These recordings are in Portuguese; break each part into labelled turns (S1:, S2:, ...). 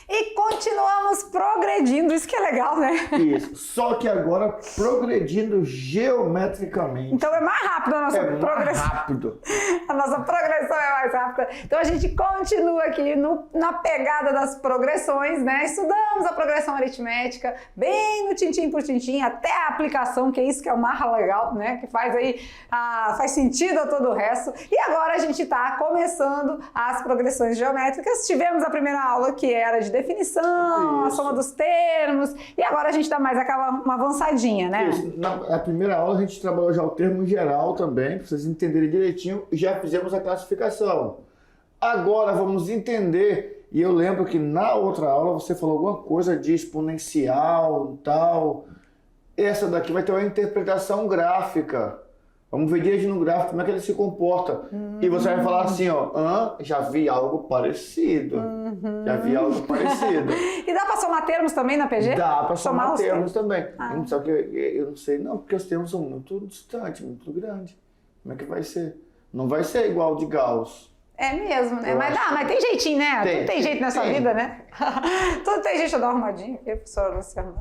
S1: E continuamos progredindo, isso que é legal, né?
S2: Isso, só que agora progredindo geometricamente.
S1: Então é mais rápido a nossa progressão.
S2: Mais rápido.
S1: A nossa progressão é mais rápida. Então a gente continua aqui na pegada das progressões, né? Estudamos a progressão aritmética bem no tintim por tintim, até a aplicação, que é isso que é o mais legal, né? Que faz aí, faz sentido a todo o resto. E agora a gente está começando as progressões geométricas. Tivemos a primeira aula que era de definição, a soma dos termos, e agora a gente dá mais uma avançadinha, né?
S2: Isso. Na primeira aula a gente trabalhou já o termo geral também, para vocês entenderem direitinho, já fizemos a classificação. Agora vamos entender, e eu lembro que na outra aula você falou alguma coisa de exponencial e tal. Essa daqui vai ter uma interpretação gráfica. Vamos ver direitinho no gráfico como é que ele se comporta. E você vai falar assim, ó, já vi algo parecido. Já vi algo parecido.
S1: E dá para somar termos também na PG?
S2: Dá para somar termos também.
S1: Ah.
S2: Só que eu não sei, não, porque os termos são muito distantes, muito grandes. Como é que vai ser? Não vai ser igual de Gauss.
S1: É mesmo, né? Mas tem jeitinho, né? Tudo tem jeito nessa vida, né? Tudo tem jeito, deixa eu dar uma arrumadinha aqui, professora Luciana.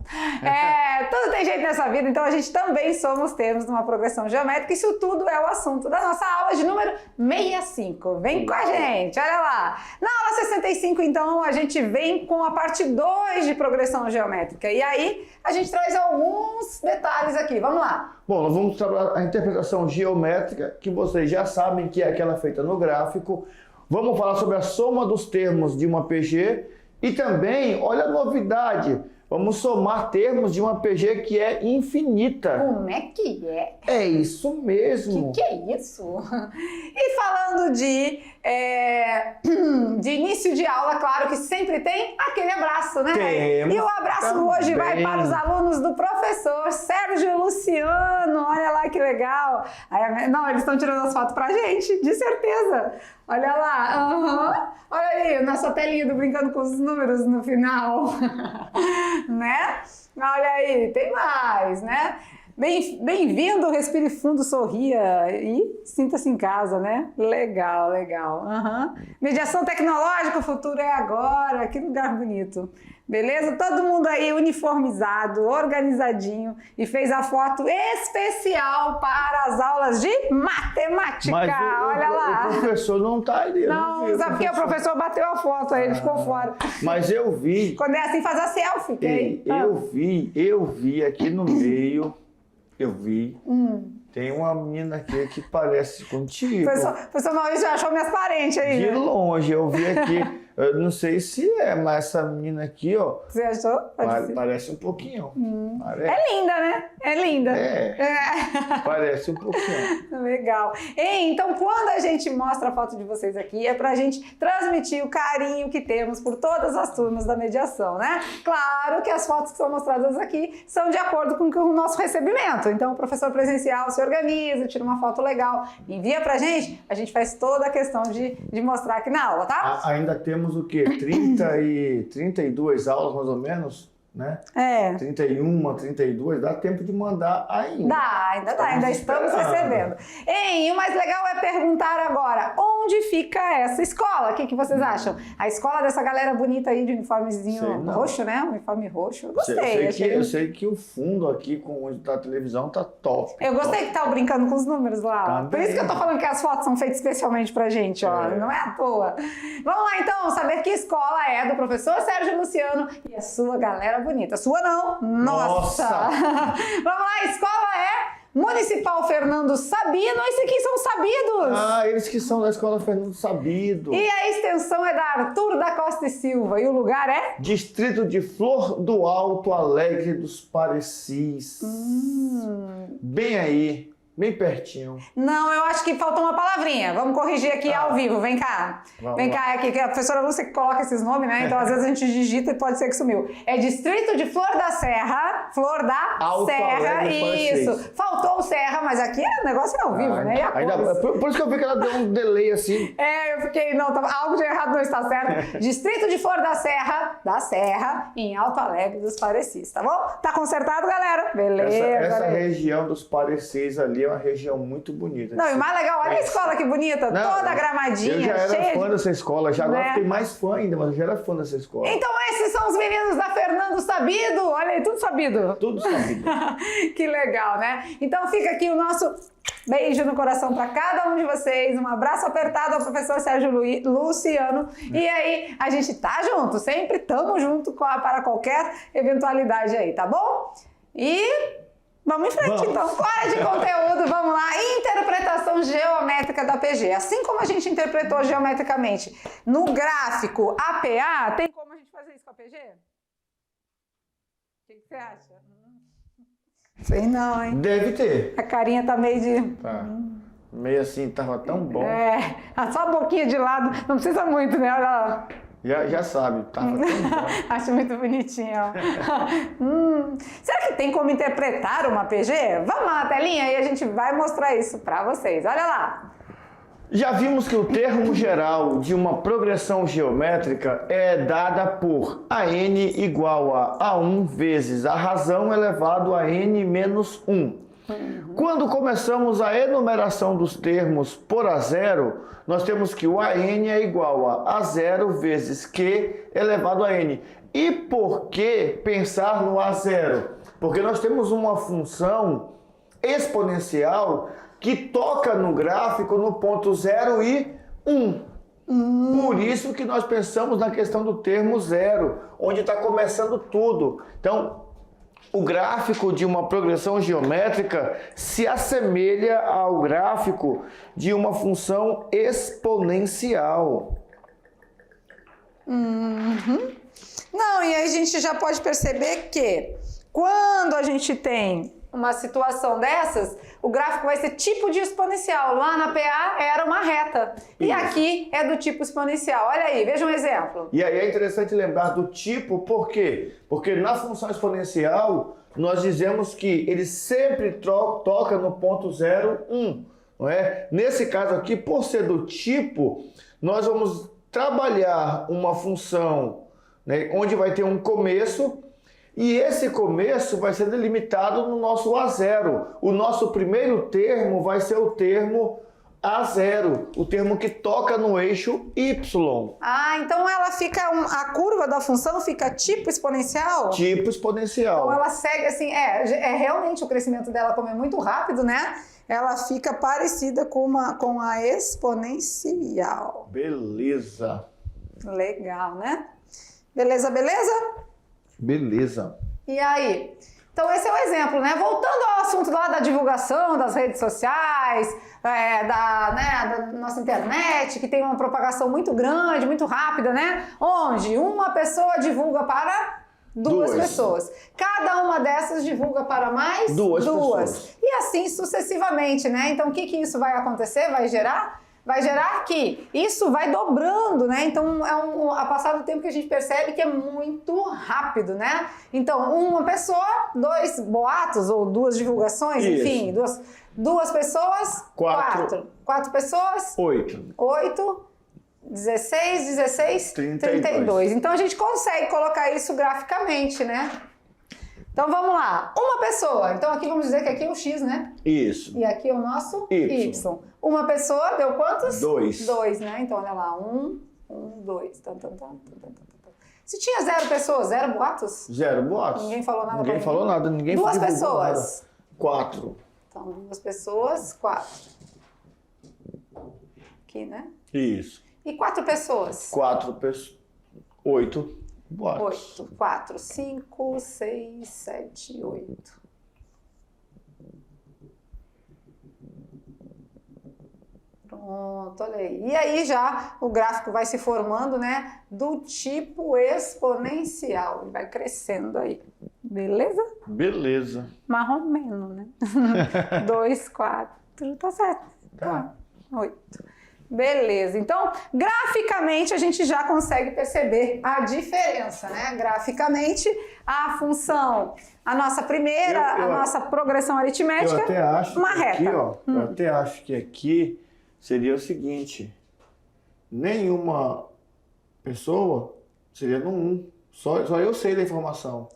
S1: Tudo tem jeito nessa vida, então a gente também somos termos numa progressão geométrica. Isso tudo é o assunto da nossa aula de número 65. Vem com a gente, olha lá. Na aula 65, então, a gente vem com a parte 2 de progressão geométrica. E aí, a gente traz alguns detalhes aqui. Vamos lá.
S2: Bom, nós vamos trabalhar a interpretação geométrica, que vocês já sabem que é aquela feita no gráfico. Vamos falar sobre a soma dos termos de uma PG e também, olha a novidade, vamos somar termos de uma PG que é infinita.
S1: Como é que é?
S2: É isso mesmo.
S1: Que é isso? E falando de início de aula, claro que sempre tem aquele abraço, né?
S2: Temos
S1: e o abraço
S2: também.
S1: Hoje vai para os alunos do professor Sérgio Luciano. Olha lá que legal. Não, eles estão tirando as fotos pra gente, de certeza. Olha lá. Olha aí, nossa telinha do Brincando com os Números no final. Né? Olha aí, tem mais, né? Bem-vindo, respire fundo, sorria e sinta-se em casa, né? Legal, legal. Mediação tecnológica, o futuro é agora. Que lugar bonito. Beleza? Todo mundo aí uniformizado, organizadinho e fez a foto especial para as aulas de matemática.
S2: Mas
S1: olha lá.
S2: O professor não tá ali.
S1: Não, sabe porque o professor bateu a foto aí, ele ficou fora.
S2: Mas eu vi.
S1: Quando é assim, faz a selfie.
S2: Eu vi aqui no meio. Eu vi. Tem uma menina aqui que parece contigo.
S1: O professor Maurício já achou minhas parentes aí.
S2: De
S1: né?
S2: longe, eu vi aqui. Eu não sei se é, mas essa menina aqui, ó.
S1: Você achou?
S2: Parece um pouquinho. Parece.
S1: É linda, né? É linda.
S2: Parece um pouquinho.
S1: Legal. Então, quando a gente mostra a foto de vocês aqui, é pra gente transmitir o carinho que temos por todas as turmas da mediação, né? Claro que as fotos que são mostradas aqui são de acordo com o nosso recebimento. Então, o professor presencial se organiza, tira uma foto legal, envia pra gente, a gente faz toda a questão de mostrar aqui na aula, tá?
S2: Ainda temos o quê? 32 aulas, mais ou menos? Né? 31, 32, dá tempo de mandar ainda.
S1: Ainda estamos recebendo. E o mais legal é perguntar agora, onde fica essa escola? O que vocês acham? A escola dessa galera bonita aí de uniformezinho roxo, né? Uniforme roxo. Eu gostei.
S2: Eu sei que o fundo aqui com onde tá a televisão tá top.
S1: Eu gostei que tá brincando com os números lá.
S2: Também.
S1: Por isso que eu tô falando que as fotos são feitas especialmente pra gente, ó. Não é à toa. Vamos lá então, saber que escola é do professor Sérgio Luciano e a sua galera bonita. Sua não? Nossa! Vamos lá, a escola é Municipal Fernando Sabino. Esses aqui são sabidos.
S2: Eles que são da escola Fernando Sabido.
S1: E a extensão é da Arthur da Costa e Silva. E o lugar é?
S2: Distrito de Flor do Alto Alegre dos Parecis. Bem aí. Bem pertinho.
S1: Não, eu acho que faltou uma palavrinha. Vamos corrigir aqui ao vivo. Vem cá. Vem cá, aqui, que a professora Lúcia que coloca esses nomes, né? Então, às vezes a gente digita e pode ser que sumiu. É Distrito de Flor da Serra. Flor da
S2: Alto
S1: Serra.
S2: Alegre,
S1: Isso. Faltou o Serra, mas aqui o negócio é ao vivo, né? E
S2: por isso que eu vi que ela deu um delay assim.
S1: Eu fiquei, não, algo de errado não está certo. Distrito de Flor da Serra, em Alto Alegre dos Parecis, tá bom? Tá consertado, galera? Beleza.
S2: Essa região dos Parecis ali é uma região muito bonita.
S1: Não, e o mais legal, olha a escola que bonita,
S2: Não,
S1: toda gramadinha,
S2: eu já era
S1: cheia
S2: fã dessa escola, já agora
S1: né?
S2: fiquei mais fã ainda, mas eu já era fã dessa escola.
S1: Então esses são os meninos da Fernando Sabido, olha aí, tudo sabido.
S2: Tudo sabido.
S1: Que legal, né? Então fica aqui o nosso beijo no coração para cada um de vocês, um abraço apertado ao professor Sérgio Luciano, e aí a gente tá junto, sempre tamo junto para qualquer eventualidade aí, tá bom? E vamos em frente então, hora de conteúdo, vamos lá, interpretação geométrica da PG, assim como a gente interpretou geometricamente no gráfico APA, tem como a gente fazer isso com a PG? O que você acha? Sei não, hein?
S2: Deve ter.
S1: A carinha tá meio de...
S2: Tá. Meio assim, tava tão bom.
S1: É, só a boquinha de lado, não precisa muito, né? Olha lá.
S2: Já sabe, tava tão bom.
S1: Acho muito bonitinho, ó. Será que tem como interpretar uma PG? Vamos lá na telinha e a gente vai mostrar isso pra vocês. Olha lá.
S2: Já vimos que o termo geral de uma progressão geométrica é dada por AN igual a 1 vezes a razão elevado a n menos 1. Quando começamos a enumeração dos termos por A0, nós temos que o AN é igual a A0 vezes Q elevado a N. E por que pensar no A0? Porque nós temos uma função exponencial que toca no gráfico no ponto 0 e 1. Por isso que nós pensamos na questão do termo zero, onde está começando tudo. Então, o gráfico de uma progressão geométrica se assemelha ao gráfico de uma função exponencial.
S1: Não, e aí a gente já pode perceber que quando a gente tem uma situação dessas, o gráfico vai ser tipo de exponencial. Lá na PA era uma reta. E aqui é do tipo exponencial. Olha aí, veja um exemplo.
S2: E aí é interessante lembrar do tipo, por quê? Porque na função exponencial, nós dizemos que ele sempre toca no ponto 0, 1. Não é? Nesse caso aqui, por ser do tipo, nós vamos trabalhar uma função, né, onde vai ter um começo, e esse começo vai ser delimitado no nosso A0. O nosso primeiro termo vai ser o termo A0, o termo que toca no eixo Y.
S1: Ah, então ela fica, a curva da função fica tipo exponencial?
S2: Tipo exponencial.
S1: Então ela segue assim, realmente o crescimento dela, como é muito rápido, né? Ela fica parecida com a exponencial.
S2: Beleza.
S1: Legal, né? Beleza, beleza?
S2: Beleza.
S1: E aí? Então esse é o exemplo, né? Voltando ao assunto lá da divulgação das redes sociais, da nossa internet, que tem uma propagação muito grande, muito rápida, né? Onde uma pessoa divulga para duas pessoas. Cada uma dessas divulga para mais
S2: duas pessoas.
S1: E assim sucessivamente, né? Então o que isso vai acontecer? Vai gerar? Vai gerar que isso vai dobrando, né? Então, a passar do tempo que a gente percebe que é muito rápido, né? Então, uma pessoa, 2 boatos ou 2 divulgações,
S2: isso.
S1: Enfim, duas pessoas, 4. 4 pessoas,
S2: 8.
S1: 8, 16, 32. Então, a gente consegue colocar isso graficamente, né? Então, vamos lá. Uma pessoa. Então, aqui vamos dizer que aqui é o X, né?
S2: Isso.
S1: E aqui é o nosso
S2: Y.
S1: Uma pessoa deu quantos?
S2: 2.
S1: 2, né? Então, olha lá. 1, 2. Se tinha 0 pessoas, 0 boatos?
S2: 0 boatos.
S1: Ninguém falou nada.
S2: Ninguém falou nada. Ninguém
S1: 2
S2: divulgou
S1: pessoas.
S2: Nada. 4.
S1: Então, 2 pessoas, 4. Aqui, né?
S2: Isso.
S1: E 4 pessoas?
S2: 4 pessoas. 8 boatos.
S1: 8. 4, 5, 6, 7, 8. Pronto, olha aí. E aí já o gráfico vai se formando, né? Do tipo exponencial. Ele vai crescendo aí. Beleza?
S2: Beleza.
S1: Mais ou menos, né? 2, 4. Tá certo.
S2: Tá.
S1: 8. Beleza. Então, graficamente, a gente já consegue perceber a diferença, né? Graficamente, a função, a nossa primeira, a nossa progressão aritmética,
S2: eu até acho
S1: uma reta.
S2: Aqui, ó, eu até acho que aqui seria o seguinte, nenhuma pessoa seria no 1, só eu sei da informação.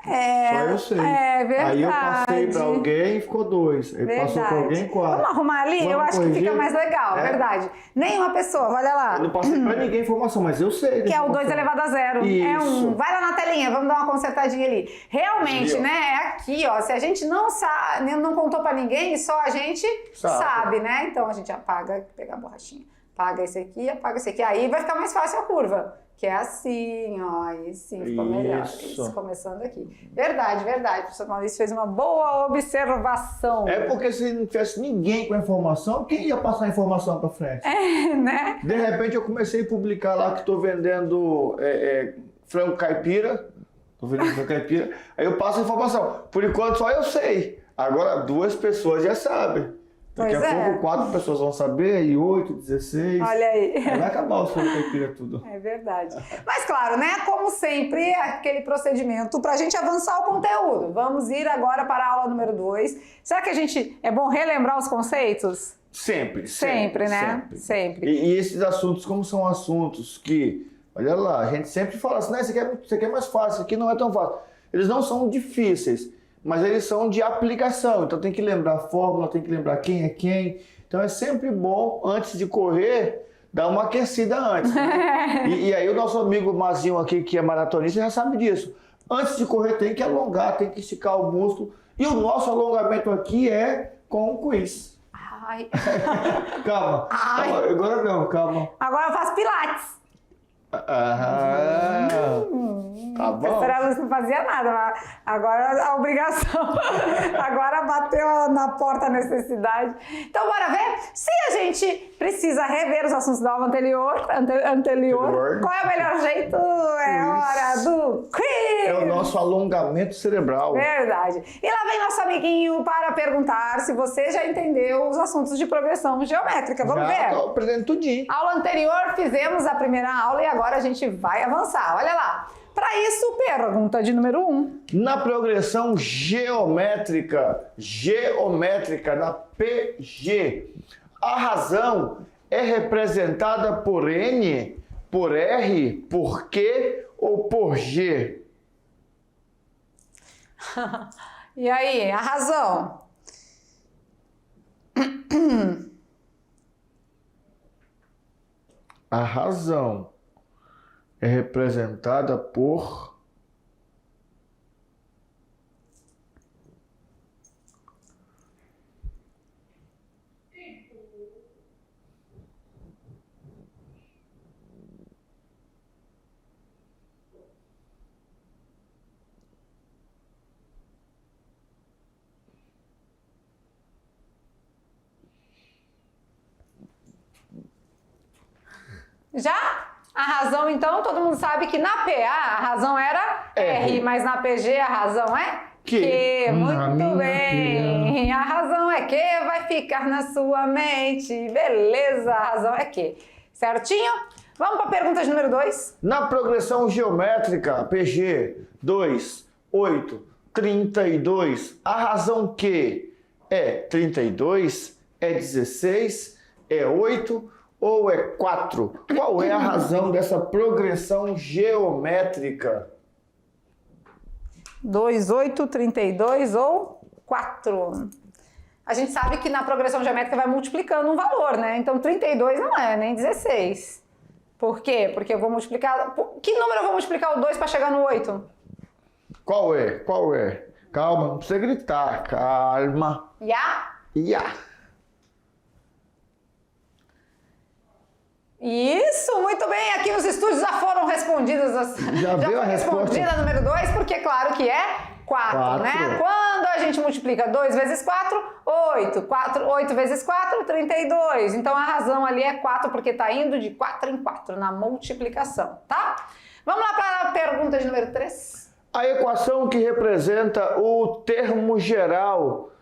S2: Só eu sei.
S1: É verdade.
S2: Aí eu passei pra alguém e ficou 2. Aí passou pra alguém 4.
S1: Vamos arrumar ali?
S2: Vamos
S1: eu acho
S2: corrigir?
S1: que fica mais legal,
S2: É.
S1: verdade. Nenhuma pessoa, olha lá.
S2: Eu não passei pra ninguém informação, mas eu sei.
S1: Que é o 2 elevado a 0. É
S2: Isso.
S1: Vai lá na telinha, vamos dar uma consertadinha ali. Realmente,
S2: Ali, ó.
S1: né? É aqui, ó. Se a gente não sabe, não contou pra ninguém, só a gente sabe, né? Então a gente apaga, pegar a borrachinha. Apaga esse aqui, apaga esse aqui. Aí vai ficar mais fácil a curva. Que é assim, ó. Aí sim, ficou melhor. Isso, começando aqui. Verdade, verdade. O professor Maurício fez uma boa observação.
S2: É porque se não tivesse ninguém com a informação, quem ia passar a informação pra frente?
S1: É, né?
S2: De repente eu comecei a publicar lá que estou vendendo frango caipira. Estou vendendo frango caipira. Aí eu passo a informação. Por enquanto só eu sei. Agora 2 pessoas já sabem. Daqui
S1: Pois
S2: a
S1: é.
S2: pouco 4 pessoas vão saber, e 8, 16.
S1: Olha aí.
S2: Aí vai acabar o frango caipira tudo.
S1: É verdade. Mas claro, né? Como sempre, aquele procedimento para a gente avançar o conteúdo. Vamos ir agora para a aula número 2. Será que é bom relembrar os conceitos?
S2: Sempre,
S1: né? Sempre.
S2: E esses assuntos, como são assuntos que, olha lá, a gente sempre fala assim, né, isso aqui é mais fácil, isso aqui não é tão fácil. Eles não são difíceis, mas eles são de aplicação. Então tem que lembrar a fórmula, tem que lembrar quem é quem. Então é sempre bom, antes de correr, dar uma aquecida antes. Né? E aí o nosso amigo Mazinho aqui, que é maratonista, já sabe disso. Antes de correr tem que alongar, tem que esticar o músculo. E o nosso alongamento aqui é com o quiz.
S1: Ai.
S2: Calma,
S1: Ai.
S2: calma, agora não, calma.
S1: Agora eu faço pilates.
S2: Tá bom.
S1: Ela não fazia nada, mas agora a obrigação, agora bateu na porta a necessidade. Então bora ver se a gente precisa rever os assuntos da aula anterior. Qual é o melhor jeito? É hora do quiz!
S2: É o nosso alongamento cerebral.
S1: Verdade. E lá vem nosso amiguinho para perguntar se você já entendeu os assuntos de progressão geométrica. Vamos ver?
S2: Tô aprendendo tudinho.
S1: Aula anterior fizemos a primeira aula e agora a gente vai avançar. Olha lá. Para isso, pergunta de número 1.
S2: Na progressão geométrica, na PG, a razão é representada por N, por R, por Q ou por G?
S1: E aí, a razão?
S2: A razão é representada por
S1: Já? A razão, então, todo mundo sabe que na PA a razão era R, mas na PG a razão é Q. Muito bem. A razão é Q, vai ficar na sua mente. Beleza, a razão é Q. Certinho? Vamos para a pergunta de número 2.
S2: Na progressão geométrica, PG 2, 8, 32, a razão Q é 32, é 16, é 8 ou é 4? Qual é a razão dessa progressão geométrica?
S1: 2, 8, 32 ou 4? A gente sabe que na progressão geométrica vai multiplicando um valor, né? Então 32 não é, nem 16. Por quê? Porque eu vou multiplicar... Que número eu vou multiplicar o 2 para chegar no 8?
S2: Qual é? Qual é? Calma, não precisa gritar. Calma.
S1: Ya? Isso, muito bem. Aqui nos estúdios já foram respondidas
S2: Já veio a resposta?
S1: Respondida a número 2, porque claro que é 4, né? Quando a gente multiplica 2 vezes 4, 8. 8 vezes 4, 32. Então a razão ali é 4, porque está indo de 4 em 4 na multiplicação, tá? Vamos lá para a pergunta de número 3.
S2: A equação que representa o termo geral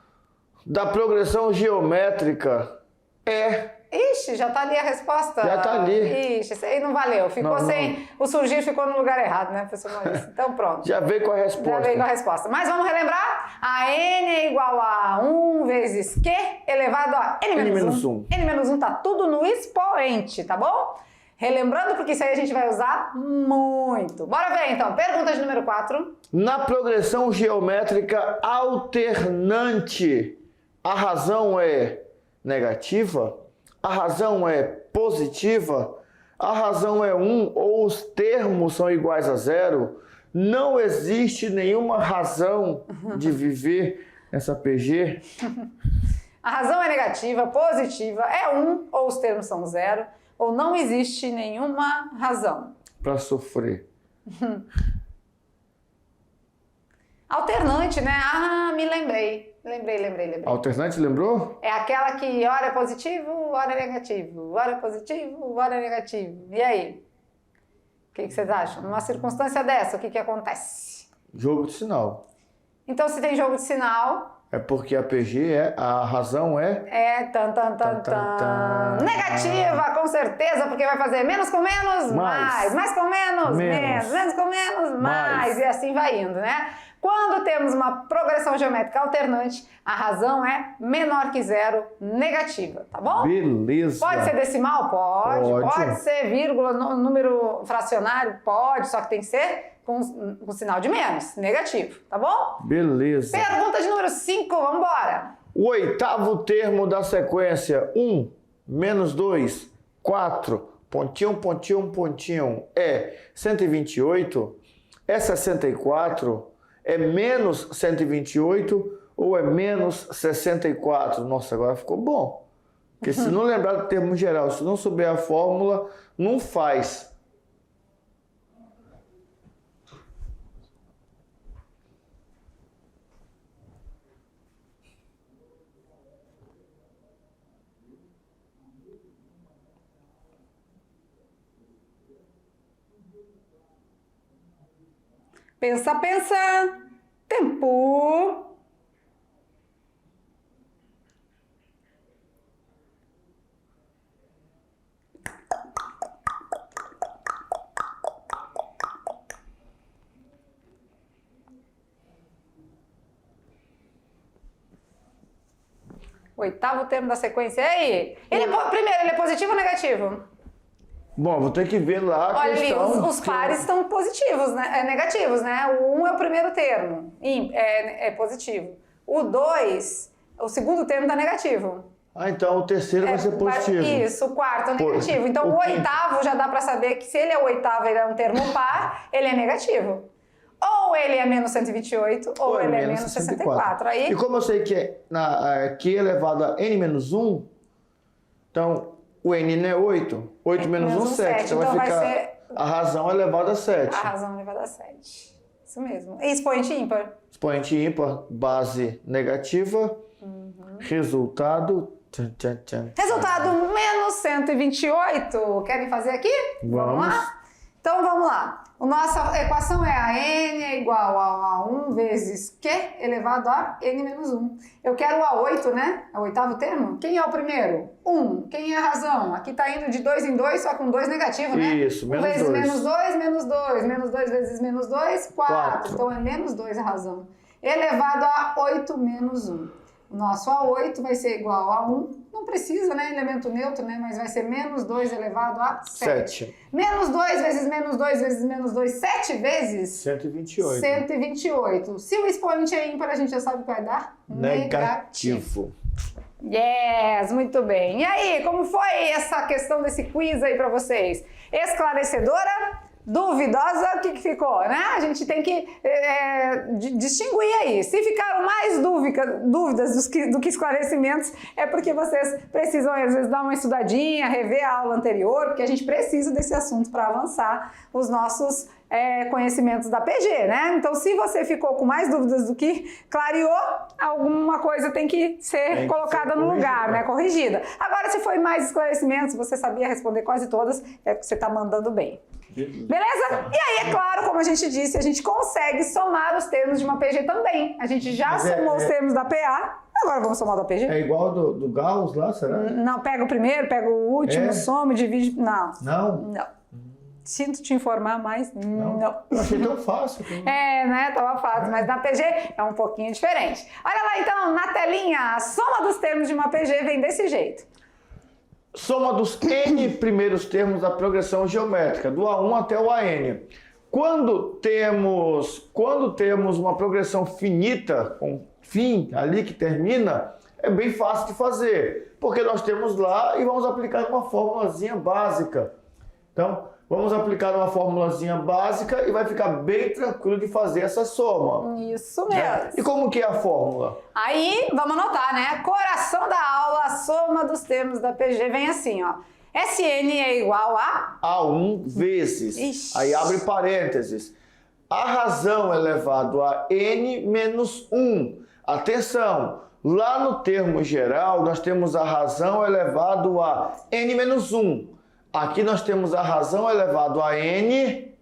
S2: da progressão geométrica é...
S1: Ixi, já tá ali a resposta.
S2: Já tá ali.
S1: Ixi, isso aí não valeu. Ficou sem... O surgir ficou no lugar errado, né, professor Maurício? Então pronto.
S2: Já veio com a resposta.
S1: Já veio com a resposta. Mas vamos relembrar? A N é igual a 1 vezes Q elevado a N menos 1. N menos 1 tá tudo no expoente, tá bom? Relembrando, porque isso aí a gente vai usar muito. Bora ver então. Pergunta de número 4.
S2: Na progressão geométrica alternante, a razão é negativa? A razão é positiva? A razão é 1 ou os termos são iguais a 0? Não existe nenhuma razão de viver nessa PG?
S1: A razão é negativa, positiva, é 1 ou os termos são 0, ou não existe nenhuma razão.
S2: Para sofrer.
S1: Alternante, né? Ah, me lembrei. Lembrei.
S2: Alternante, lembrou?
S1: É aquela que ora é positivo, ora é negativo, ora é positivo, ora é negativo. E aí? O que vocês acham? Numa circunstância dessa, o que acontece?
S2: Jogo de sinal.
S1: Então, se tem jogo de sinal...
S2: É porque a PG a razão é...
S1: Negativa, com certeza, porque vai fazer menos com menos, mais com menos, menos com menos, mais. E assim vai indo, né? Quando temos uma progressão geométrica alternante, a razão é menor que 0, negativa, tá bom?
S2: Beleza.
S1: Pode ser decimal? Pode ser vírgula, número fracionário? Pode, só que tem que ser com sinal de menos, negativo, tá bom?
S2: Beleza.
S1: Pergunta de número 5, vamos embora.
S2: O oitavo termo da sequência 1, menos 2, 4, pontinho, é 128, é 64, é menos 128 ou é menos 64? Nossa, agora ficou bom. Porque se não lembrar do termo geral, se não souber a fórmula, não faz.
S1: Pensa. Tempo. Oitavo termo da sequência. E aí? Primeiro, ele é positivo ou negativo?
S2: Bom, vou ter que ver lá a
S1: Olha
S2: questão.
S1: ali, os pares estão positivos, né? Negativos, né? O 1 é o primeiro termo, é positivo. O 2, o segundo termo está negativo.
S2: Ah, então o terceiro vai ser positivo.
S1: Isso, o quarto é negativo. Então o oitavo já dá para saber que se ele é o oitavo, ele é um termo par, ele é negativo. Ou ele é menos 128, ou ele é menos 64. Aí...
S2: E como eu sei que é Q elevado a n-1, então o n não é 8, 8 menos 1, 7. Então vai ficar a razão elevada a 7.
S1: A razão elevada a 7. Isso mesmo. E expoente ímpar?
S2: Expoente ímpar, base negativa, resultado...
S1: Resultado menos 128. Querem fazer aqui? Vamos lá? Então vamos lá. A nossa equação é a n é igual a 1 vezes q elevado a n menos 1. Eu quero o A8, né? É o oitavo termo. Quem é o primeiro? 1. Quem é a razão? Aqui está indo de 2 em 2, só com 2 negativo, né?
S2: Isso, menos 2.
S1: 1 vezes menos 2, menos 2. Menos 2 vezes menos 2, 4. Então é menos 2 a razão. Elevado a 8 menos 1. O nosso A8 vai ser igual a 1. Não precisa, né? Elemento neutro, né? Mas vai ser menos 2 elevado a 7. Menos 2 vezes menos 2 vezes menos 2, 7 vezes?
S2: 128.
S1: 128. Se o expoente é ímpar, a gente já sabe o que vai dar?
S2: Negativo.
S1: Yes, muito bem. E aí, como foi essa questão desse quiz aí pra vocês? Esclarecedora? Duvidosa, o que ficou, né? A gente tem que distinguir aí. Se ficaram mais dúvidas do que esclarecimentos, é porque vocês precisam, às vezes, dar uma estudadinha, rever a aula anterior, porque a gente precisa desse assunto para avançar os nossos conhecimentos da PG, né? Então, se você ficou com mais dúvidas do que clareou, alguma coisa tem que ser colocada no lugar, né? Corrigida. Agora, se foi mais esclarecimentos, você sabia responder quase todas, é porque você está mandando bem. Beleza? E aí, é claro, como a gente disse, a gente consegue somar os termos de uma PG também. A gente já somou os termos da PA, agora vamos somar da PG.
S2: É igual do Gauss lá, será?
S1: Não, pega o primeiro, pega o último, soma, divide... Não.
S2: Não?
S1: Sinto te informar, mas não.
S2: Eu achei tão fácil.
S1: Né? Tava fácil, mas na PG é um pouquinho diferente. Olha lá, então, na telinha, a soma dos termos de uma PG vem desse jeito.
S2: Soma dos n primeiros termos da progressão geométrica, do A1 até o AN. Quando temos uma progressão finita, com fim ali que termina, é bem fácil de fazer, porque nós temos lá e vamos aplicar uma formulazinha básica. Então, vamos aplicar uma formulazinha básica e vai ficar bem tranquilo de fazer essa soma.
S1: Isso mesmo.
S2: E como que é a fórmula?
S1: Aí, vamos anotar, né? Coração da aula, a soma dos termos da PG vem assim, ó. Sn é igual a...
S2: A1 vezes.
S1: Ixi.
S2: Aí abre parênteses. A razão elevado a n menos 1. Atenção, lá no termo geral nós temos a razão elevado a n menos 1. Aqui nós temos a razão elevado a n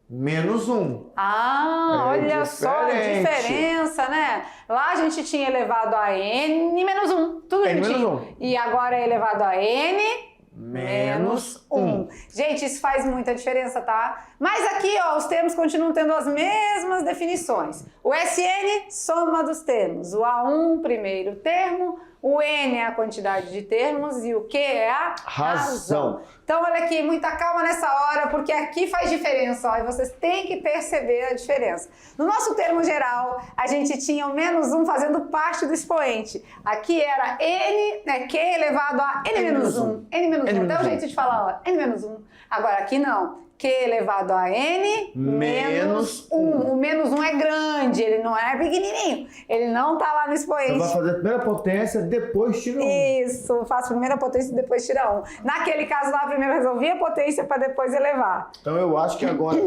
S2: menos 1.
S1: Ah, olha só a
S2: diferente.
S1: diferença, né? Lá a gente tinha elevado a n menos 1, tudo
S2: N
S1: juntinho.
S2: menos 1.
S1: E agora é elevado a n
S2: Menos 1.
S1: Gente, isso faz muita diferença, tá? Mas aqui, ó, os termos continuam tendo as mesmas definições. O Sn, soma dos termos. O A1, primeiro termo. O N é a quantidade de termos e o Q é a razão. Então, olha aqui, muita calma nessa hora, porque aqui faz diferença, ó, e vocês têm que perceber a diferença. No nosso termo geral, a gente tinha o menos 1 fazendo parte do expoente. Aqui era N, né, Q elevado a N menos 1. N menos 1, até o jeito de falar, ó, N menos 1. Agora aqui não. Q elevado a N menos 1. O menos 1 é grande, ele não é pequenininho. Ele não tá lá no expoente.
S2: Então vai fazer a primeira potência, depois tira 1.
S1: Isso, faço a primeira potência e depois tira 1. Naquele caso lá, primeiro resolvi a potência para depois elevar.
S2: Então eu acho que agora,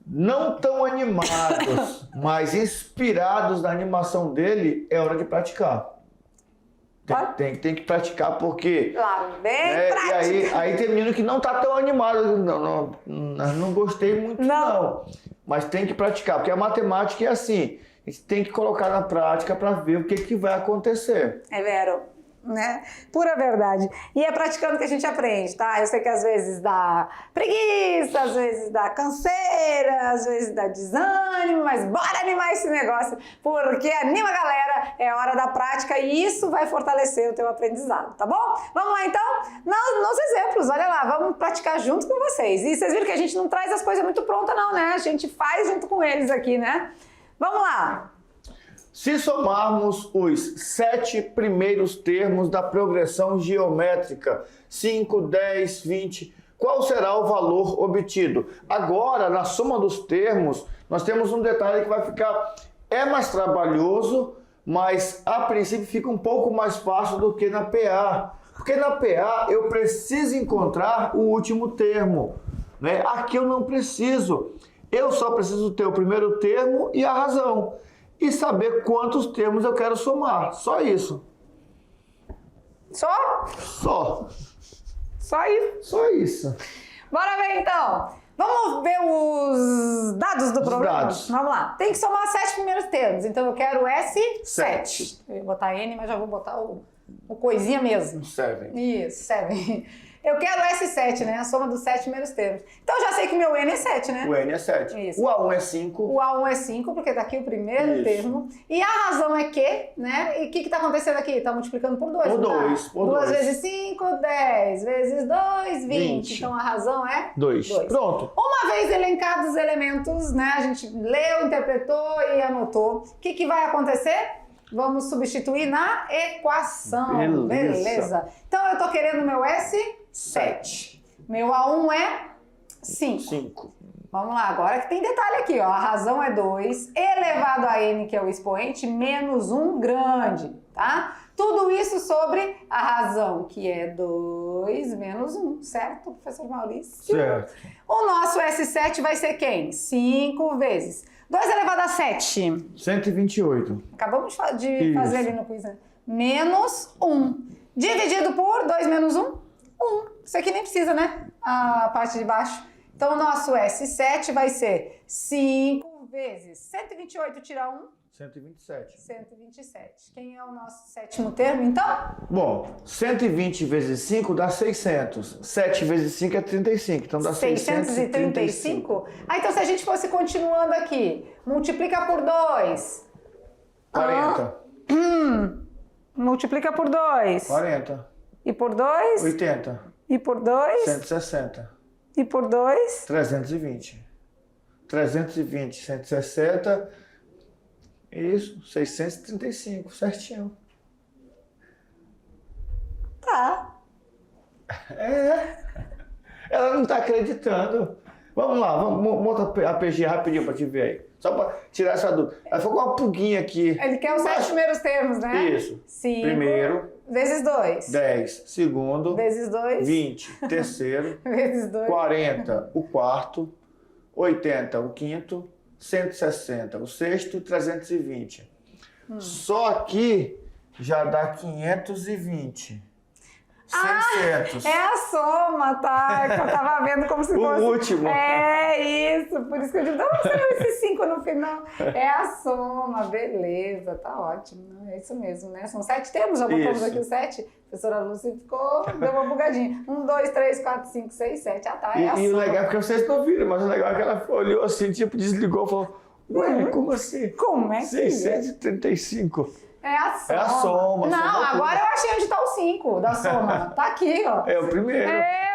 S2: não tão animados, mas inspirados na animação dele, é hora de praticar. Tem que praticar porque...
S1: Lá, bem prático.
S2: E aí tem menino que não tá tão animado. Não gostei muito não. Mas tem que praticar, porque a matemática é assim. A gente tem que colocar na prática para ver o que vai acontecer.
S1: É vero, né? Pura verdade. E é praticando que a gente aprende, tá? Eu sei que às vezes dá preguiça, às vezes dá canseira, às vezes dá desânimo, mas bora animar esse negócio, porque anima a galera, é hora da prática e isso vai fortalecer o teu aprendizado, tá bom? Vamos lá então? Nos exemplos, olha lá, vamos praticar junto com vocês. E vocês viram que a gente não traz as coisas muito prontas não, né? A gente faz junto com eles aqui, né? Vamos lá!
S2: Se somarmos os 7 primeiros termos da progressão geométrica, 5, 10, 20, qual será o valor obtido? Agora, na soma dos termos, nós temos um detalhe que vai ficar... É mais trabalhoso, mas a princípio fica um pouco mais fácil do que na PA. Porque na PA eu preciso encontrar o último termo, né? Aqui eu não preciso. Eu só preciso ter o primeiro termo e a razão. E saber quantos termos eu quero somar. Só isso.
S1: Só?
S2: Só.
S1: Só isso.
S2: Só isso.
S1: Bora ver então. Vamos ver os dados do problema?
S2: Dados.
S1: Vamos lá. Tem que somar 7 primeiros termos. Então eu quero S7.
S2: 7.
S1: Eu ia botar N, mas já vou botar o coisinha mesmo.
S2: 7.
S1: Isso, 7. Eu quero S7, né? A soma dos 7 primeiros termos. Então eu já sei que o meu N é 7, né?
S2: O N é 7.
S1: Isso.
S2: O A1 é 5.
S1: O A1 é 5, porque tá aqui o primeiro
S2: Isso.
S1: termo. E a razão é Q, né? E o que tá acontecendo aqui? Tá multiplicando por 2.
S2: Por 2. Por
S1: 2
S2: 2.
S1: vezes 5, 10. Vezes 2, 20. Então a razão é
S2: 2. Pronto.
S1: Uma vez elencados os elementos, né? A gente leu, interpretou e anotou. O que vai acontecer? Vamos substituir na equação. Beleza. Então eu tô querendo o meu S7. Meu A1 é 5.
S2: 5.
S1: Vamos lá, agora que tem detalhe aqui, ó. A razão é 2 elevado a n, que é o expoente, menos 1 grande, tá? Tudo isso sobre a razão, que é 2 menos 1, certo, professor Maurício?
S2: Certo.
S1: O nosso S7 vai ser quem? 5 vezes 2 elevado a 7.
S2: 128.
S1: Acabamos de fazer ali no quiz, né? Menos 1. Dividido por 2 menos 1, 1. Isso aqui nem precisa, né? A parte de baixo. Então, o nosso S7 vai ser 5 vezes 128 tira 1.
S2: 127.
S1: 127. Quem é o nosso sétimo termo, então?
S2: Bom, 120 vezes 5 dá 600. 7 vezes 5 é 35. Então dá 635.
S1: Ah, então se a gente fosse continuando aqui, multiplica por 2.
S2: 40.
S1: Multiplica por 2.
S2: 40.
S1: E por 2?
S2: 80.
S1: E por 2?
S2: 160.
S1: E por 2?
S2: 320. 320, 160. Isso, 635, certinho.
S1: Tá.
S2: Ela não está acreditando. Vamos lá, monta a PG rapidinho para te ver aí. Só para tirar essa dúvida. Ela ficou com uma pulguinha aqui.
S1: Ele quer os 7 primeiros termos, né?
S2: Isso.
S1: 5.
S2: Primeiro.
S1: Vezes 2.
S2: 10. Segundo.
S1: Vezes 2.
S2: 20. Terceiro.
S1: Vezes 2.
S2: 40. O quarto. 80. O quinto. 160. O sexto. 320. Só aqui já dá 520. 600.
S1: É a soma, tá? Que eu tava vendo como se fosse...
S2: O último.
S1: É isso, por isso que eu digo, de onde saiu esse 5 no final? É a soma, beleza, tá ótimo. É isso mesmo, né? São 7 termos, já botamos
S2: Isso.
S1: aqui os 7. A professora Lúcia deu uma bugadinha. 1, 2, 3, 4, 5, 6, 7. Ah, tá, é a
S2: E o
S1: soma.
S2: legal é porque vocês não viram, mas o legal é que ela olhou assim, tipo, desligou e falou: ué, como assim?
S1: Como é que
S2: 635.
S1: é a soma?
S2: É a soma.
S1: Não,
S2: soma
S1: agora eu achei onde tá o 5 da soma. Tá aqui, ó.
S2: É o primeiro.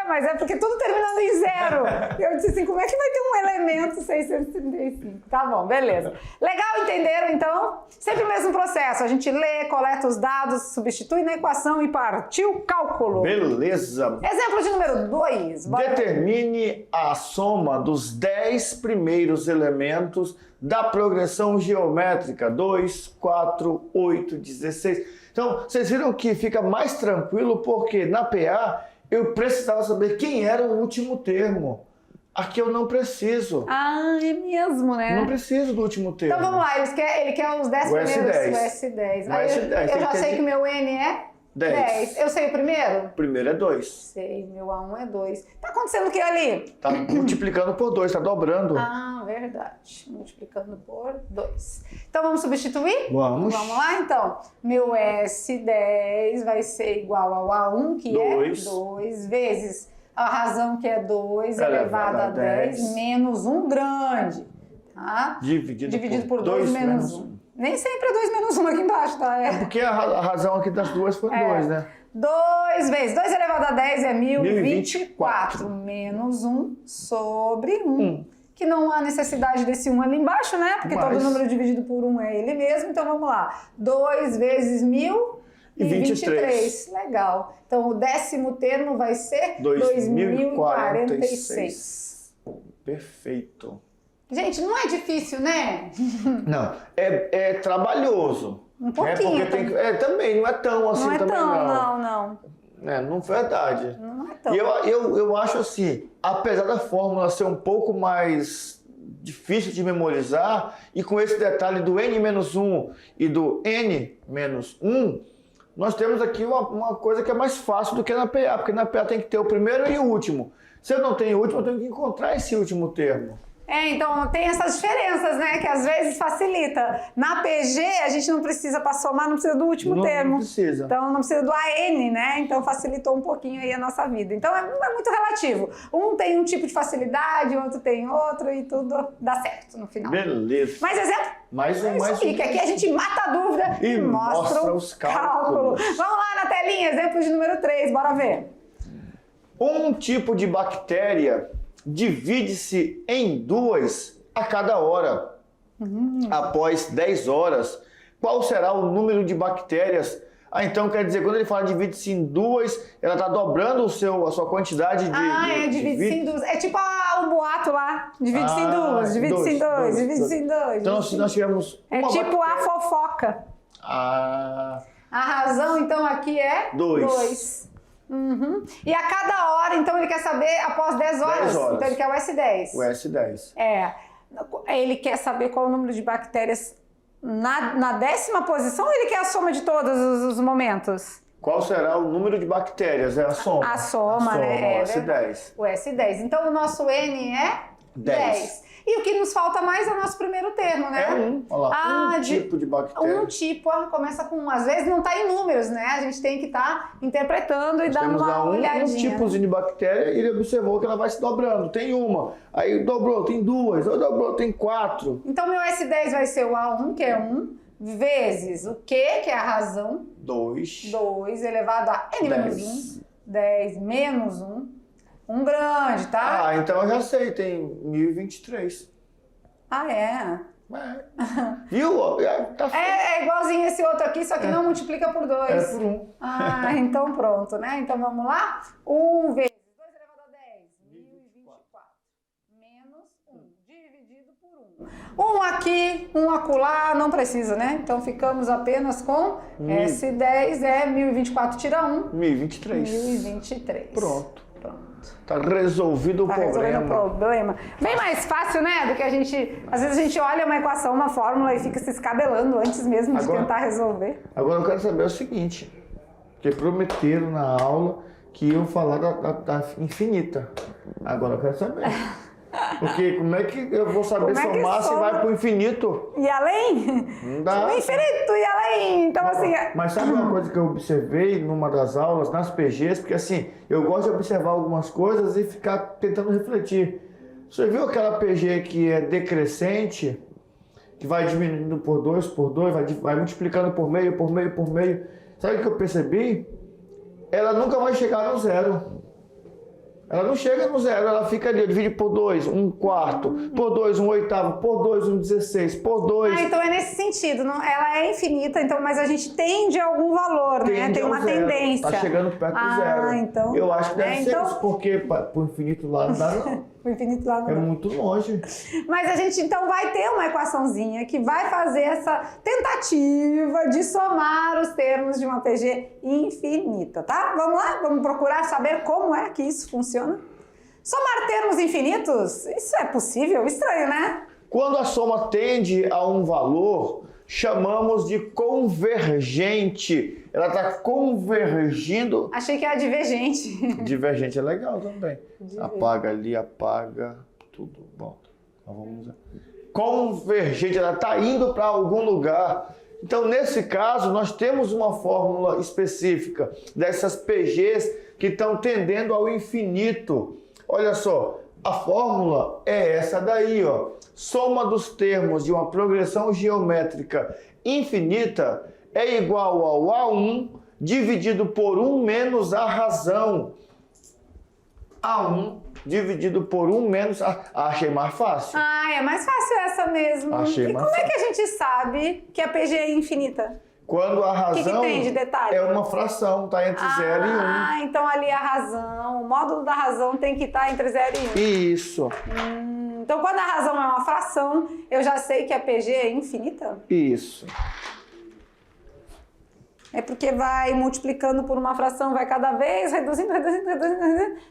S1: Mas é porque tudo terminando em 0. Eu disse assim, como é que vai ter um elemento 635? Tá bom, beleza. Legal, entenderam então? Sempre o mesmo processo. A gente lê, coleta os dados, substitui na equação e partiu o cálculo.
S2: Beleza.
S1: Exemplo de número 2.
S2: Determine a soma dos 10 primeiros elementos da progressão geométrica. 2, 4, 8, 16. Então, vocês viram que fica mais tranquilo porque na PA eu precisava saber quem era o último termo. Aqui eu não preciso.
S1: Ah, é mesmo, né?
S2: Não preciso do último termo.
S1: Então vamos lá, ele quer os 10
S2: O
S1: primeiros.
S2: S10.
S1: O S10.
S2: O
S1: Aí
S2: S10,
S1: eu já sei que meu N é 10. Eu sei o primeiro?
S2: O primeiro é 2.
S1: Sei, meu A1 é 2. Tá acontecendo o que ali?
S2: Tá multiplicando por 2, tá dobrando.
S1: Ah, verdade. Multiplicando por 2. Então vamos substituir?
S2: Vamos.
S1: Vamos lá então. Meu S10 vai ser igual ao A1, que
S2: Dois.
S1: é 2, vezes a razão que é 2 elevado a 10,
S2: 10
S1: menos 1 grande. Tá?
S2: Dividido
S1: por 2 menos 1. Nem sempre é 2 menos 1 aqui embaixo, tá? É.
S2: Porque a razão aqui das duas foi 2, né?
S1: 2 vezes 2 elevado a 10 é
S2: 1024.
S1: 1024. Menos 1 sobre 1. Que não há necessidade desse 1 ali embaixo, né? Porque todo número dividido por 1 é ele mesmo. Então vamos lá. 2 vezes 1023. Legal. Então o 10º termo vai ser 2046.
S2: Perfeito.
S1: Gente, não é difícil, né?
S2: Não, é trabalhoso.
S1: Um pouquinho.
S2: Porque tem que, também, não é tão assim
S1: Não é
S2: também
S1: tão, não.
S2: Não é verdade.
S1: Não é tão.
S2: E eu acho assim, apesar da fórmula ser um pouco mais difícil de memorizar, e com esse detalhe do N-1 e do N-1, nós temos aqui uma coisa que é mais fácil do que na PA, porque na PA tem que ter o primeiro e o último. Se eu não tenho o último, eu tenho que encontrar esse último termo.
S1: Então tem essas diferenças, né? Que às vezes facilita. Na PG, a gente não precisa, para somar, não precisa do último termo.
S2: Não precisa.
S1: Então não precisa do AN, né? Então facilitou um pouquinho aí a nossa vida. Então é muito relativo. Um tem um tipo de facilidade, o outro tem outro e tudo dá certo no final.
S2: Beleza.
S1: Mais exemplo?
S2: Mais um.
S1: Que aqui a gente mata a dúvida e mostra
S2: os cálculos.
S1: Vamos lá na telinha, exemplo de número 3, bora ver.
S2: Um tipo de bactéria divide-se em 2 a cada hora. Após 10 horas, qual será o número de bactérias? Então quer dizer, quando ele fala divide-se em 2, ela está dobrando a sua quantidade de...
S1: divide-se em 2. É tipo o boato lá. Divide-se em 2, divide-se em 2, divide-se em 2.
S2: Então se nós tivermos
S1: É
S2: uma
S1: tipo
S2: bactéria...
S1: a fofoca.
S2: A
S1: razão, então, aqui é 2. E a cada hora, então, ele quer saber após 10 horas.
S2: 10 horas.
S1: Então, ele quer o S10.
S2: O S10.
S1: Ele quer saber qual o número de bactérias na 10ª posição ou ele quer a soma de todos os momentos?
S2: Qual será o número de bactérias? É a soma.
S1: A soma, né?
S2: O S10.
S1: O S10. Então, o nosso N é 10. E o que nos falta mais é o nosso primeiro termo, né?
S2: É olha lá, tipo de bactéria.
S1: Tipo, começa com 1. Às vezes não está em números, né? A gente tem que estar interpretando e dando uma olhadinha.
S2: Um tipozinho de bactéria e ele observou que ela vai se dobrando. Tem uma, aí dobrou, tem 2, ou dobrou, tem 4.
S1: Então, meu S10 vai ser o A1, que é 1, vezes o quê? Que é a razão?
S2: 2.
S1: 2 elevado a n menos 1. 10 menos 1. Um grande, tá?
S2: Ah, então eu já sei, tem 1023.
S1: Ah, é?
S2: Viu? Tá
S1: É igualzinho esse outro aqui, só que não multiplica por 2.
S2: É por 1.
S1: Ah, então pronto, né? Então vamos lá? 1 vezes 2 elevado a 10, 1024. Menos 1, dividido por 1. 1 aqui, 1 acolá, não precisa, né? Então ficamos apenas com S10, 1024 tira 1.
S2: 1023.
S1: 1023.
S2: Pronto. Tá resolvido o problema.
S1: Resolvendo o problema. Bem mais fácil, né? Do que a gente... Às vezes a gente olha uma equação, uma fórmula e fica se escabelando antes mesmo de tentar resolver.
S2: Agora eu quero saber o seguinte. Que prometeram na aula que iam falar da infinita. Agora eu quero saber. Porque como é que eu vou saber somar se vai pro infinito?
S1: E além?
S2: Não dá.
S1: O infinito e além. Então, assim...
S2: Mas sabe uma coisa que eu observei numa das aulas, nas PGs? Porque assim, eu gosto de observar algumas coisas e ficar tentando refletir. Você viu aquela PG que é decrescente? Que vai diminuindo por 2, vai multiplicando por meio. Sabe o que eu percebi? Ela nunca vai chegar no zero. Ela não chega no zero, ela fica ali, divide por 2, 1/4, por 2, 1/8, por 2, 1/16, por 2.
S1: Ah, então é nesse sentido, não, ela é infinita, então, mas a gente tende a algum valor, né? Tem uma tendência.
S2: Tá chegando perto do zero.
S1: Então,
S2: eu acho que deve ser isso, porque pro infinito lá não dá não.
S1: O infinito lá não
S2: é
S1: dá.
S2: muito longe.
S1: Mas a gente então vai ter uma equaçãozinha que vai fazer essa tentativa de somar os termos de uma PG infinita, tá? Vamos lá? Vamos procurar saber como é que isso funciona? Somar termos infinitos? Isso é possível? Estranho, né?
S2: Quando a soma tende a um valor, chamamos de convergente. Ela está convergindo.
S1: Achei que era divergente.
S2: Divergente é legal também. Apaga ali, apaga. Tudo bom. Então vamos usar. Convergente, ela está indo para algum lugar. Então, nesse caso, nós temos uma fórmula específica dessas PGs que estão tendendo ao infinito. Olha só, a fórmula é essa daí, ó. Soma dos termos de uma progressão geométrica infinita é igual ao A1 dividido por 1 menos a razão. A1 dividido por 1 menos a... Achei mais fácil.
S1: Ah, é mais fácil essa mesmo.
S2: Achei
S1: e
S2: mais
S1: como
S2: fácil.
S1: É que a gente sabe que a PG é infinita?
S2: Quando a razão
S1: que tem de detalhe?
S2: é uma fração, tá entre 0 e 1.
S1: Ah, então ali a razão, o módulo da razão tem que estar entre 0 e 1.
S2: Isso.
S1: Então quando a razão é uma fração, eu já sei que a PG é infinita?
S2: Isso.
S1: É porque vai multiplicando por uma fração, vai cada vez reduzindo.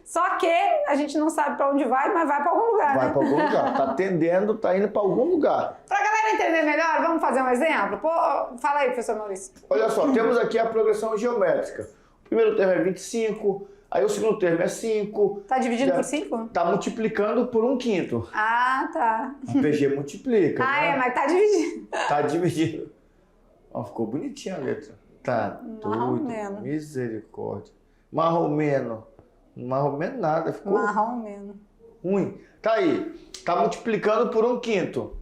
S1: Só que a gente não sabe para onde vai, mas vai para algum lugar.
S2: Vai
S1: né?
S2: para algum lugar. Tá tendendo, tá indo para algum lugar.
S1: Para a galera entender melhor, vamos fazer um exemplo? Pô, fala aí, professor Maurício.
S2: Olha só, temos aqui a progressão geométrica. O primeiro termo é 25, aí o segundo termo é 5.
S1: Tá dividido por 5?
S2: Tá multiplicando por 1/5.
S1: Ah, tá.
S2: A PG multiplica.
S1: Ah,
S2: né?
S1: é, mas tá dividido.
S2: Tá dividido. Ó, ficou bonitinha a letra. Tá doido.
S1: Marromeno.
S2: Misericórdia. Marromeno. Marromeno nada, ficou
S1: Marromeno.
S2: ruim. Tá aí. Tá multiplicando por 1/5.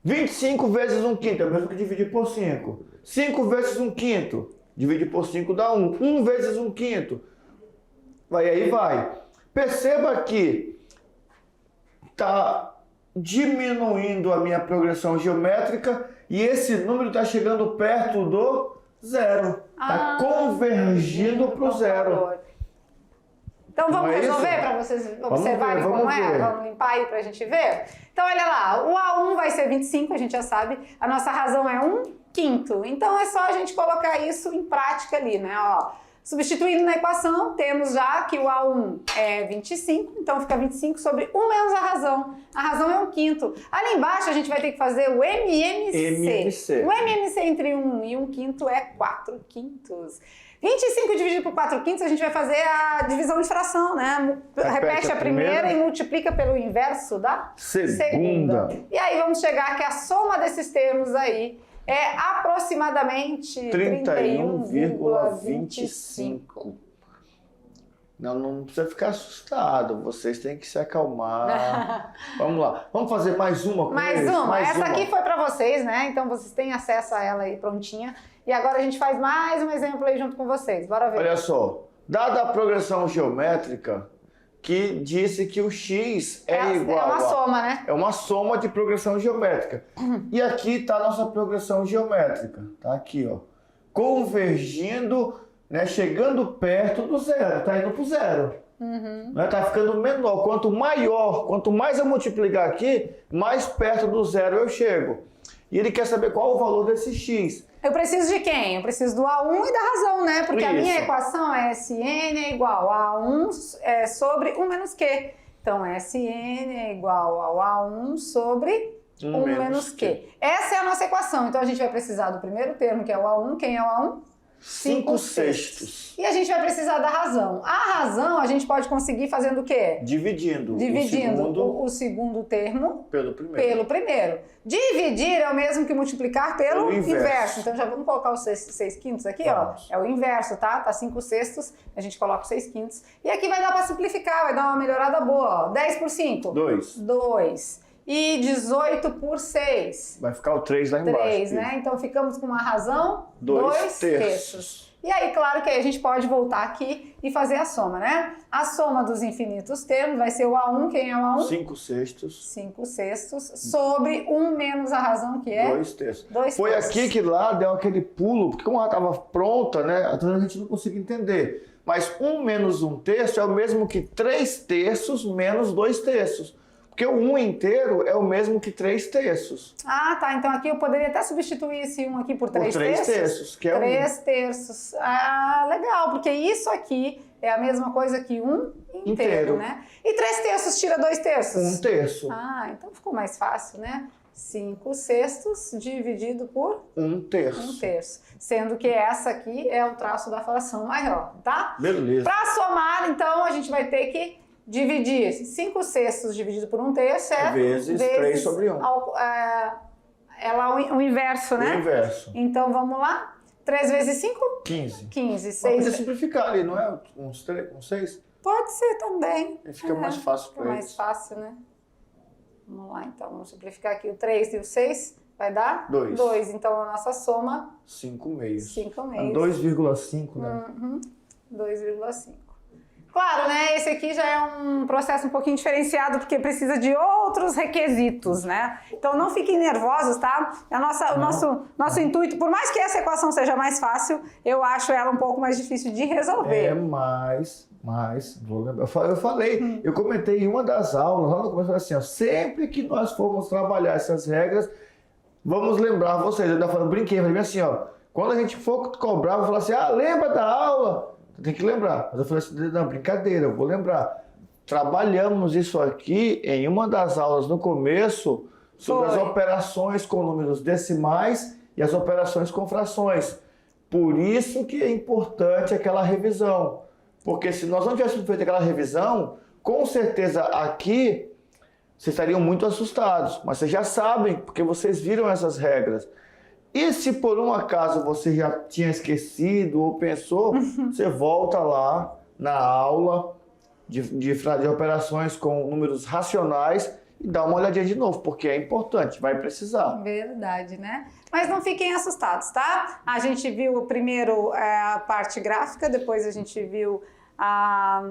S2: 25 vezes 1/5 é o mesmo que dividir por 5. 5 vezes 1/5. Dividir por 5 dá 1. 1 vezes 1/5. Vai aí, vai. Perceba que tá diminuindo a minha progressão geométrica e esse número está chegando perto do zero. Está convergindo para o zero.
S1: Então vamos
S2: Não é
S1: resolver
S2: isso?
S1: para vocês observarem como é? Vamos limpar aí para a gente ver? Então olha lá, o A1 vai ser 25, a gente já sabe. A nossa razão é 1/5. Então é só a gente colocar isso em prática ali, né? Ó, substituindo na equação, temos já que o A1 é 25, então fica 25 sobre 1 menos a razão. A razão é 1/5. Ali embaixo a gente vai ter que fazer o MMC. O MMC entre 1 e 1/5 é 4/5. 25 dividido por 4/5, a gente vai fazer a divisão de fração, né? Repete a primeira e multiplica pelo inverso da segunda. E aí vamos chegar que a soma desses termos aí é aproximadamente
S2: 31,25. Não precisa ficar assustado. Vocês têm que se acalmar. Vamos lá. Vamos fazer mais uma com
S1: Mais
S2: eles?
S1: uma.
S2: Mais
S1: Essa
S2: uma.
S1: aqui foi para vocês, né? Então vocês têm acesso a ela aí prontinha. E agora a gente faz mais um exemplo aí junto com vocês. Bora ver.
S2: Olha só. Dada a progressão geométrica, que disse que o x é igual
S1: É uma
S2: a...
S1: soma, né?
S2: É uma soma de progressão geométrica. E aqui está a nossa progressão geométrica. Tá aqui, ó. Convergindo, né, chegando perto do zero. Tá indo para o zero. Né, tá ficando menor. Quanto maior, quanto mais eu multiplicar aqui, mais perto do zero eu chego. E ele quer saber qual o valor desse x.
S1: Eu preciso de quem? Eu preciso do A1 e da razão, né? Porque a minha
S2: Isso.
S1: equação é Sn é igual a A1 sobre 1 menos Q. Então, Sn é igual ao A1 sobre 1 menos Q. Essa é a nossa equação. Então, a gente vai precisar do primeiro termo, que é o A1. Quem é o A1?
S2: 5 sextos.
S1: E a gente vai precisar da razão. A razão a gente pode conseguir fazendo o quê?
S2: Dividindo
S1: O segundo termo
S2: pelo primeiro.
S1: pelo primeiro. Dividir é o mesmo que multiplicar pelo
S2: Pelo inverso.
S1: inverso. Então já vamos colocar os 6 quintos aqui,
S2: Vamos.
S1: ó. É o inverso, tá? Tá 5 sextos, a gente coloca os 6 quintos. E aqui vai dar para simplificar, vai dar uma melhorada boa, ó. 10 por 5?
S2: 2.
S1: 2. E 18 por 6?
S2: Vai ficar o 3 lá embaixo.
S1: 3, né? Então ficamos com uma razão,
S2: 2
S1: 2
S2: terços.
S1: terços. E aí, claro que aí a gente pode voltar aqui e fazer a soma, né? A soma dos infinitos termos vai ser o A1, quem é o A1?
S2: 5 sextos.
S1: 5 sextos, sobre 1 menos a razão, que é?
S2: 2 terços.
S1: 2
S2: Foi
S1: terços.
S2: aqui que lá deu aquele pulo, porque como ela estava pronta, né? Então a gente não conseguia entender. Mas 1 menos 1 terço é o mesmo que 3 terços menos 2 terços. Porque o 1 inteiro é o mesmo que 3 terços.
S1: Ah, tá. Então aqui eu poderia até substituir esse 1 aqui por 3
S2: Por 3
S1: terços.
S2: terços, que é
S1: 3 terços. Ah, legal, porque isso aqui é a mesma coisa que 1 inteiro, né? E 3 terços tira 2 terços?
S2: 1 terço.
S1: Ah, então ficou mais fácil, né? 5 sextos dividido por
S2: 1 terço.
S1: 1 terço. Sendo que essa aqui é o traço da fração maior, tá?
S2: Beleza.
S1: Para somar, então, a gente vai ter que dividir 5 sextos dividido por 1 terço é
S2: Vezes 3 sobre 1.
S1: É lá o inverso, né?
S2: O inverso.
S1: Então, vamos lá. 3 vezes 5?
S2: 15.
S1: 15.
S2: Mas podia
S1: 6.
S2: simplificar ali, não é? Uns 6?
S1: Pode ser também.
S2: Aí fica mais fácil
S1: Fica
S2: para
S1: mais
S2: eles.
S1: fácil, né? Vamos lá, então. Vamos simplificar aqui o 3 e o 6. Vai dar?
S2: 2.
S1: 2. Então, a nossa soma,
S2: 5 meios.
S1: 5
S2: É
S1: meios.
S2: 2,5, né?
S1: 2,5. Claro, né? Esse aqui já é um processo um pouquinho diferenciado, porque precisa de outros requisitos, né? Então não fiquem nervosos, tá? O nosso intuito, por mais que essa equação seja mais fácil, eu acho ela um pouco mais difícil de resolver.
S2: É, mas, vou lembrar. Eu falei, eu comentei em uma das aulas, lá no começo, eu falei assim, ó, sempre que nós formos trabalhar essas regras, vamos lembrar vocês. Eu ainda falando, brinquei, falei assim, ó, quando a gente for cobrar, eu vou falar assim, lembra da aula? Tem que lembrar. Mas eu falei assim, não, brincadeira, eu vou lembrar. Trabalhamos isso aqui em uma das aulas no começo sobre as operações com números decimais e as operações com frações. Por isso que é importante aquela revisão. Porque se nós não tivéssemos feito aquela revisão, com certeza aqui vocês estariam muito assustados. Mas vocês já sabem, porque vocês viram essas regras. E se por um acaso você já tinha esquecido ou pensou, você volta lá na aula de operações com números racionais e dá uma olhadinha de novo, porque é importante, vai precisar.
S1: Verdade, né? Mas não fiquem assustados, tá? A gente viu primeiro a parte gráfica, depois a gente viu a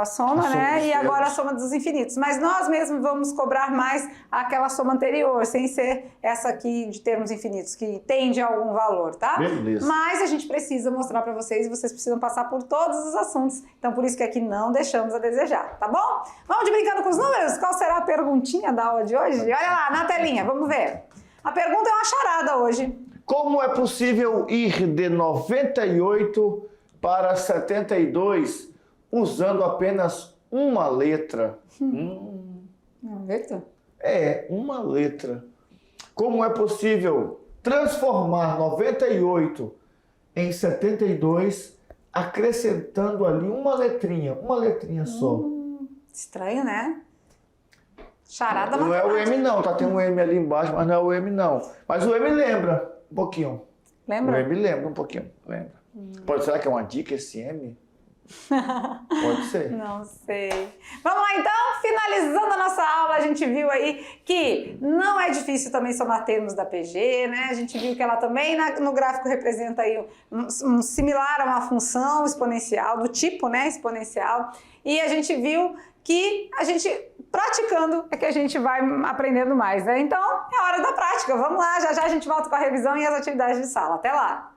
S1: soma, né? E agora a soma dos infinitos. Mas nós mesmos vamos cobrar mais aquela soma anterior, sem ser essa aqui de termos infinitos, que tende a algum valor, tá?
S2: Beleza.
S1: Mas a gente precisa mostrar para vocês e vocês precisam passar por todos os assuntos. Então, por isso que aqui não deixamos a desejar, tá bom? Vamos de brincando com os números? Qual será a perguntinha da aula de hoje? Olha lá, na telinha, vamos ver. A pergunta é uma charada hoje.
S2: Como é possível ir de 98 para 72 usando apenas uma letra?
S1: Letra?
S2: É, uma letra. Como é possível transformar 98 em 72 acrescentando ali uma letrinha só?
S1: Estranho, né? Charada
S2: Não é o
S1: matemática.
S2: M não, tá? Tem um M ali embaixo, mas não é o M não. Mas o M lembra um pouquinho.
S1: Lembra?
S2: O M lembra um pouquinho, lembra. Será que é uma dica esse M? Pode ser.
S1: Não sei. Vamos lá então, finalizando a nossa aula, a gente viu aí que não é difícil também somar termos da PG, né? A gente viu que ela também no gráfico representa aí um similar a uma função exponencial, do tipo, né, exponencial. E a gente viu que a gente praticando é que a gente vai aprendendo mais, né? Então, é hora da prática. Vamos lá, já já a gente volta com a revisão e as atividades de sala. Até lá!